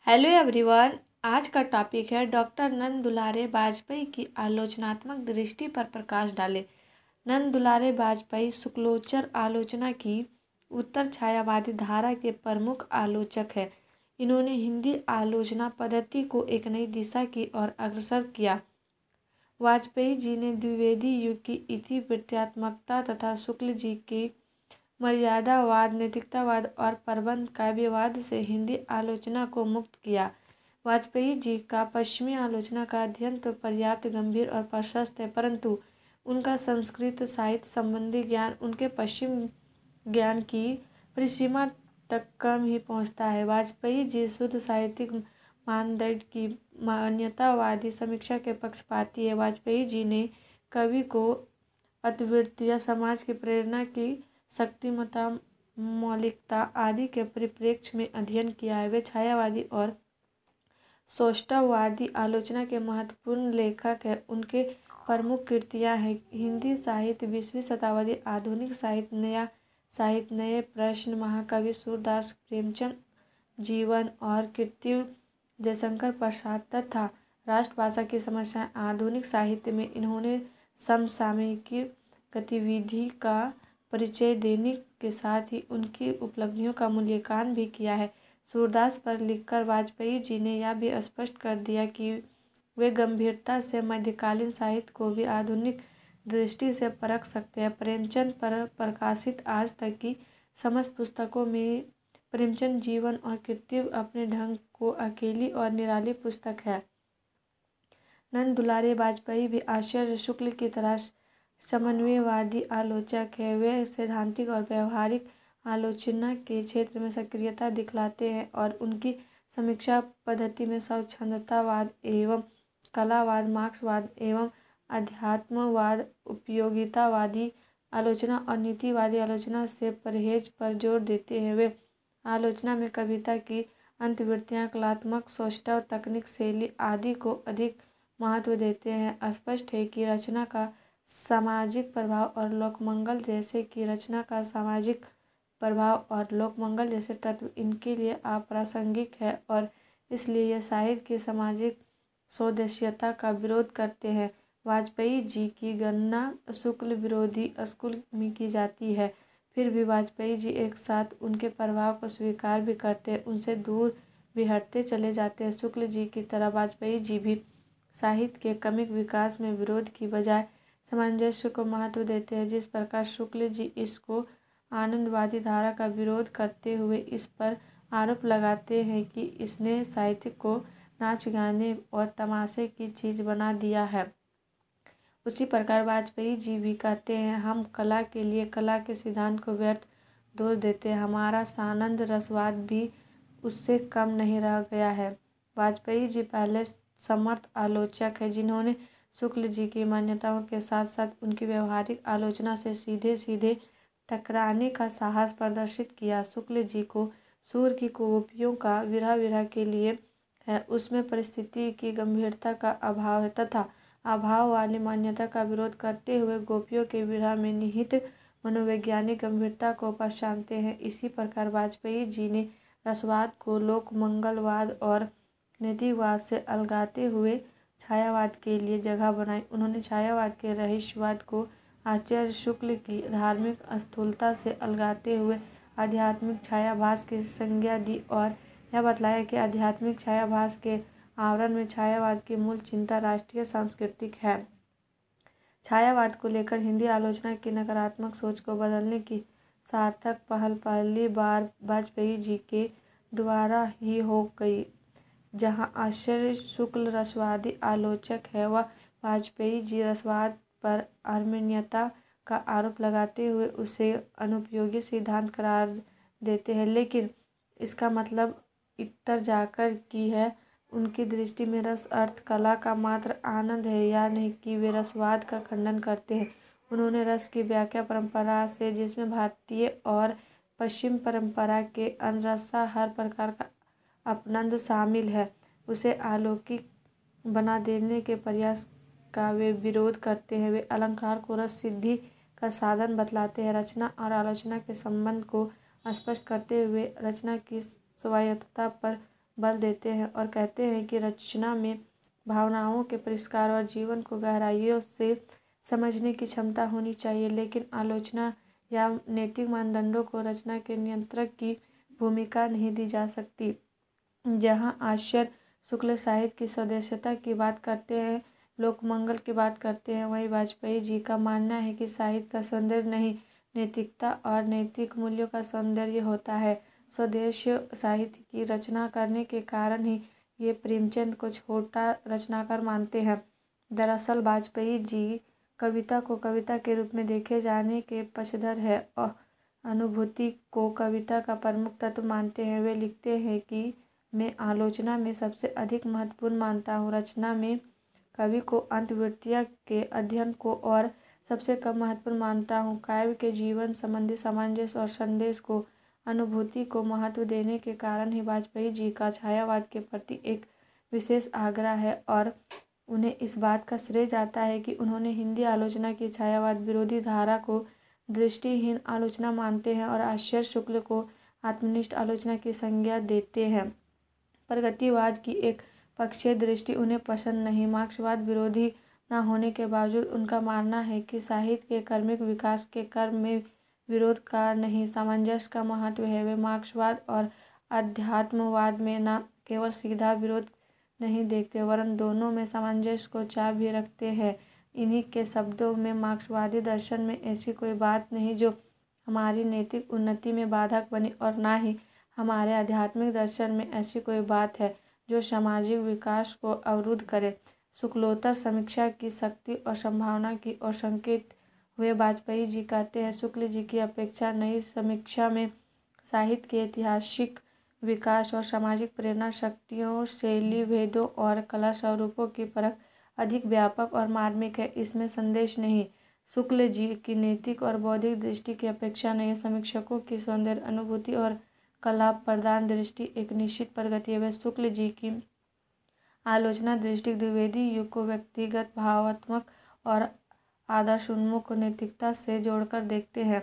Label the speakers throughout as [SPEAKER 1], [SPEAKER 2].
[SPEAKER 1] Hello everyone. आज का topic है डॉक्टर नंद दुलारे वाजपेयी की आलोचनात्मक दृष्टि पर प्रकाश डाले। नंद दुलारे वाजपेयी शुक्लोच्चर आलोचना की उत्तर छायावादी धारा के प्रमुख आलोचक हैं। इन्होंने हिंदी आलोचना पद्धति को एक नई दिशा की ओर अग्रसर किया। वाजपेयी जी ने द्विवेदी युग की इतिवृत्तात्मकता तथा शुक्ल जी की मर्यादावाद, नैतिकतावाद और प्रबंध काव्यवाद से हिंदी आलोचना को मुक्त किया। वाजपेयी जी का पश्चिमी आलोचना का अध्ययन तो पर्याप्त गंभीर और प्रशस्त है, परंतु उनका संस्कृत साहित्य संबंधी ज्ञान उनके पश्चिम ज्ञान की परिसीमा तक कम ही पहुँचता है। वाजपेयी जी शुद्ध साहित्यिक मानदंड की मान्यतावादी समीक्षा के पक्षपाती है। वाजपेयी जी ने कवि को अद्वितीय समाज की प्रेरणा की शक्तिमत्ता, मौलिकता आदि के परिप्रेक्ष्य में अध्ययन किया है। वे छायावादी और सौष्ठववादी आलोचना के महत्वपूर्ण लेखक हैं। उनके प्रमुख कृतियाँ हैं हिंदी साहित्य 20वीं शताब्दी, आधुनिक साहित्य, नया साहित्य, नए प्रश्न, महाकवि सूरदास, प्रेमचंद, जीवन और कृत्य, जयशंकर प्रसाद तथा राष्ट्रभाषा की समस्याएं। आधुनिक साहित्य में इन्होंने समसामयिकी गतिविधि का परिचय देने के साथ ही उनकी उपलब्धियों का मूल्यांकन भी किया है। सूरदास पर लिखकर वाजपेयी जी ने यह भी स्पष्ट कर दिया कि वे गंभीरता से मध्यकालीन साहित्य को भी आधुनिक दृष्टि से परख सकते हैं। प्रेमचंद पर प्रकाशित आज तक की समस्त पुस्तकों में प्रेमचंद जीवन और कृत्य अपने ढंग को अकेली और निराली पुस्तक है। नंद दुलारे वाजपेयी भी आचार्य शुक्ल की तरह समन्वयवादी आलोचक है। वे सैद्धांतिक और व्यवहारिक आलोचना के क्षेत्र में सक्रियता दिखलाते हैं और उनकी समीक्षा पद्धति में स्वच्छंदतावाद एवं कलावाद, मार्क्सवाद एवं अध्यात्मवाद, उपयोगितावादी आलोचना और नीतिवादी आलोचना से परहेज पर जोर देते हैं। वे आलोचना में कविता की अंतर्वृत्तियाँ, कलात्मक सौष्ठव, तकनीक, शैली आदि को अधिक महत्व देते हैं। स्पष्ट है कि रचना का सामाजिक प्रभाव और लोकमंगल जैसे तत्व इनके लिए अप्रासंगिक है और इसलिए यह साहित्य की सामाजिक सौदेशीयता का विरोध करते हैं। वाजपेयी जी की गणना शुक्ल विरोधी स्कूल में की जाती है, फिर भी वाजपेयी जी एक साथ उनके प्रभाव को स्वीकार भी करते हैं, उनसे दूर भी हटते चले जाते हैं। शुक्ल जी की तरह वाजपेयी जी भी साहित्य के क्रमिक विकास में विरोध की बजाय सामंजस्य को महत्व देते हैं। जिस प्रकार शुक्ल जी इसको आनंदवादी धारा का विरोध करते हुए इस पर आरोप लगाते हैं कि इसने साहित्य को नाच गाने और तमाशे की चीज़ बना दिया है, उसी प्रकार वाजपेयी जी भी कहते हैं, हम कला के लिए कला के सिद्धांत को व्यर्थ दोष देते हैं, हमारा सानंद रसवाद भी उससे कम नहीं रह गया है। वाजपेयी जी पहले समर्थ आलोचक हैं, जिन्होंने शुक्ल जी की मान्यताओं के साथ साथ उनकी व्यवहारिक आलोचना से सीधे सीधे टकराने का साहस प्रदर्शित किया। शुक्ल जी को सूर की गोपियों का विरह के लिए है, उसमें परिस्थिति की गंभीरता का अभाव है तथा अभाव वाली मान्यता का विरोध करते हुए गोपियों के विरह में निहित मनोवैज्ञानिक गंभीरता को पहचानते हैं। इसी प्रकार वाजपेयी जी ने रसवाद को लोक मंगलवाद और नैतिकवाद से अलगाते हुए छायावाद के लिए जगह बनाई। उन्होंने छायावाद के रहस्यवाद को आचार्य शुक्ल की धार्मिक स्थूलता से अलगाते हुए आध्यात्मिक छायाभास की संज्ञा दी और यह बतलाया कि आध्यात्मिक छायाभास के आवरण में छायावाद की मूल चिंता राष्ट्रीय सांस्कृतिक है। छायावाद को लेकर हिंदी आलोचना की नकारात्मक सोच को बदलने की सार्थक पहल पहली बार वाजपेयी जी के द्वारा ही हो गई। जहाँ आचार्य शुक्ल रसवादी आलोचक है, वह वाजपेयी जी रसवाद पर अरमणीयता का आरोप लगाते हुए उसे अनुपयोगी सिद्धांत करार देते हैं। लेकिन इसका मतलब इतर जाकर की है उनकी दृष्टि में रस अर्थ कला का मात्र आनंद है या नहीं कि वे रसवाद का खंडन करते हैं। उन्होंने रस की व्याख्या परंपरा से, जिसमें भारतीय और पश्चिम परंपरा के अनरसा हर प्रकार का अपनंद शामिल है, उसे अलौकिक बना देने के प्रयास का वे विरोध करते हैं। वे अलंकार को रस सिद्धि का साधन बतलाते हैं। रचना और आलोचना के संबंध को स्पष्ट करते हुए रचना की स्वायत्तता पर बल देते हैं और कहते हैं कि रचना में भावनाओं के परिष्कार और जीवन को गहराइयों से समझने की क्षमता होनी चाहिए, लेकिन आलोचना या नैतिक मानदंडों को रचना के नियंत्रक की भूमिका नहीं दी जा सकती। जहाँ आचार्य शुक्ल साहित्य की स्वदेशियता की बात करते हैं, लोकमंगल की बात करते हैं, वहीं वाजपेयी जी का मानना है कि साहित्य का सौंदर्य नहीं, नैतिकता और नैतिक मूल्यों का सौंदर्य होता है। स्वदेशी साहित्य की रचना करने के कारण ही ये प्रेमचंद को छोटा रचनाकार मानते हैं। दरअसल वाजपेयी जी कविता को कविता के रूप में देखे जाने के पक्षधर है और अनुभूति को कविता का प्रमुख तत्व मानते हैं। वे लिखते हैं कि मैं आलोचना में सबसे अधिक महत्वपूर्ण मानता हूँ रचना में कवि को अंतर्वृत्तियों के अध्ययन को और सबसे कम महत्वपूर्ण मानता हूँ। काव्य के जीवन संबंधी सामंजस्य और संदेश को अनुभूति को महत्व देने के कारण ही वाजपेयी जी का छायावाद के प्रति एक विशेष आग्रह है और उन्हें इस बात का श्रेय जाता है कि उन्होंने हिंदी आलोचना की छायावाद विरोधी धारा को दृष्टिहीन आलोचना मानते हैं और आचार्य शुक्ल को आत्मनिष्ठ आलोचना की संज्ञा देते हैं। प्रगतिवाद की एक पक्षीय दृष्टि उन्हें पसंद नहीं। मार्क्सवाद विरोधी न होने के बावजूद उनका मानना है कि साहित्य के कर्मिक विकास के क्रम में विरोध का नहीं, सामंजस्य का महत्व है। वे मार्क्सवाद और अध्यात्मवाद में न केवल सीधा विरोध नहीं देखते वरन दोनों में सामंजस्य को चाह भी रखते हैं। इन्हीं के शब्दों में, मार्क्सवादी दर्शन में ऐसी कोई बात नहीं जो हमारी नैतिक उन्नति में बाधक बने और न ही हमारे आध्यात्मिक दर्शन में ऐसी कोई बात है जो सामाजिक विकास को अवरुद्ध करे। शुक्लोत्तर समीक्षा की शक्ति और संभावना की ओर संकेत हुए वाजपेयी जी कहते हैं, शुक्ल जी की अपेक्षा नई समीक्षा में साहित्य के ऐतिहासिक विकास और सामाजिक प्रेरणा शक्तियों, शैली भेदों और कला स्वरूपों की परख अधिक व्यापक और मार्मिक है। इसमें संदेश नहीं। शुक्ल जी की नैतिक और बौद्धिक दृष्टि की अपेक्षा नए समीक्षकों की सौंदर्य अनुभूति और कला प्रदान दृष्टि एक निश्चित प्रगति है। वे शुक्ल जी की आलोचना दृष्टि द्विवेदी युग को व्यक्तिगत, भावात्मक और आदर्शोन्मुख नैतिकता से जोड़कर देखते हैं।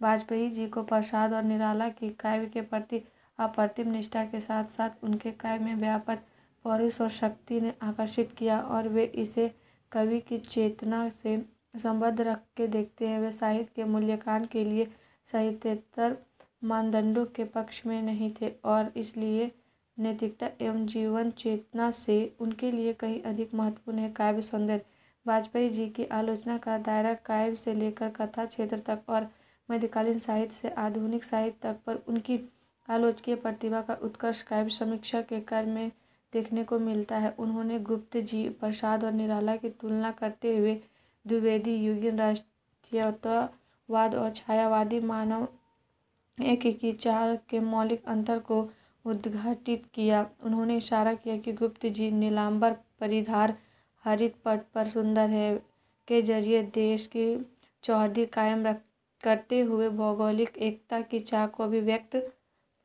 [SPEAKER 1] वाजपेयी जी को प्रसाद और निराला की काव्य के प्रति अप्रतिम निष्ठा के साथ साथ उनके काव्य में व्यापक पौरुष और शक्ति ने आकर्षित किया और वे इसे कवि की चेतना से संबद्ध रख के देखते हैं। वे साहित्य के मूल्यांकन के लिए साहित्येतर मानदंडों के पक्ष में नहीं थे और इसलिए नैतिकता एवं जीवन चेतना से उनके लिए कहीं अधिक महत्वपूर्ण है काव्य सौंदर्य। वाजपेयी जी की आलोचना का दायरा काव्य से लेकर कथा क्षेत्र तक और मध्यकालीन साहित्य से आधुनिक साहित्य तक पर उनकी आलोचकीय प्रतिभा का उत्कर्ष काव्य समीक्षा के कार्य में देखने को मिलता है। उन्होंने गुप्त जी, प्रसाद और निराला की तुलना करते हुए द्विवेदी युगीन राष्ट्रीयतावाद और छायावादी मानव की चाह के मौलिक अंतर को उद्घाटित किया। उन्होंने इशारा किया कि गुप्त जी नीलांबर परिधार हरित पट पर सुंदर है के जरिए देश की चौहदी कायम करते हुए भौगोलिक एकता की चाह को अभिव्यक्त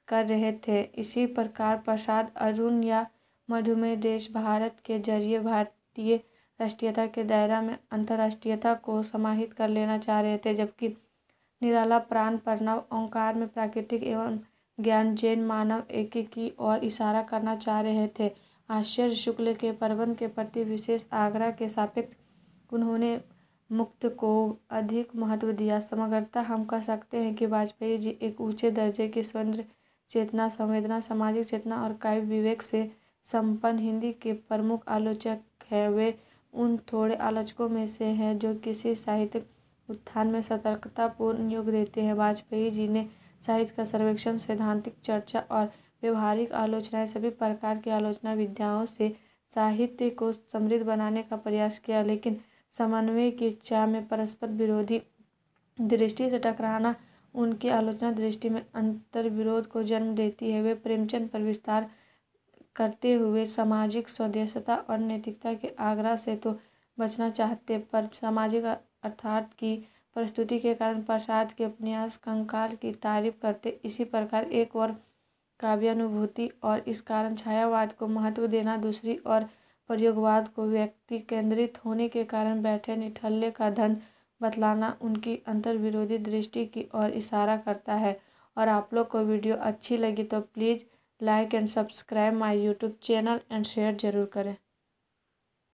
[SPEAKER 1] कर रहे थे। इसी प्रकार प्रसाद अरुण या मधुमेह देश भारत के जरिए भारतीय राष्ट्रीयता के दायरा में अंतर्राष्ट्रीयता को समाहित कर लेना चाह रहे थे, जबकि निराला प्राण प्रणव ओंकार में प्राकृतिक एवं ज्ञानजैन मानव एकी की ओर इशारा करना चाह रहे थे। आचार्य शुक्ल के प्रबंध के प्रति विशेष आग्रह के सापेक्ष उन्होंने मुक्त को अधिक महत्व दिया। समग्रतः हम कह सकते हैं कि वाजपेयी जी एक ऊंचे दर्जे की स्वतंत्र चेतना, संवेदना, सामाजिक चेतना और काव्य विवेक से संपन्न हिंदी के प्रमुख आलोचक हैं। वे उन थोड़े आलोचकों में से हैं जो किसी साहित्यिक उत्थान में सतर्कतापूर्ण योग देते हैं। वाजपेयी जी ने साहित्य का सर्वेक्षण, सैद्धांतिक चर्चा और व्यवहारिक आलोचनाएं सभी प्रकार की आलोचना विधाओं से साहित्य को समृद्ध बनाने का प्रयास किया, लेकिन समन्वय की इच्छा में परस्पर विरोधी दृष्टि से टकराना उनकी आलोचना दृष्टि में अंतर्विरोध को जन्म देती है। वे प्रेमचंद पर विस्तार करते हुए सामाजिक स्वदेशियता और नैतिकता के आग्रह से तो बचना चाहते, पर सामाजिक अर्थात की प्रस्तुति के कारण प्रसाद के उपन्यास कंकाल की तारीफ करते। इसी प्रकार एक और काव्यानुभूति और इस कारण छायावाद को महत्व देना, दूसरी और प्रयोगवाद को व्यक्ति केंद्रित होने के कारण बैठे निठल्ले का धन बतलाना उनकी अंतर्विरोधी दृष्टि की ओर इशारा करता है। और आप लोग को वीडियो अच्छी लगी तो please like and subscribe my YouTube channel and share ज़रूर करें।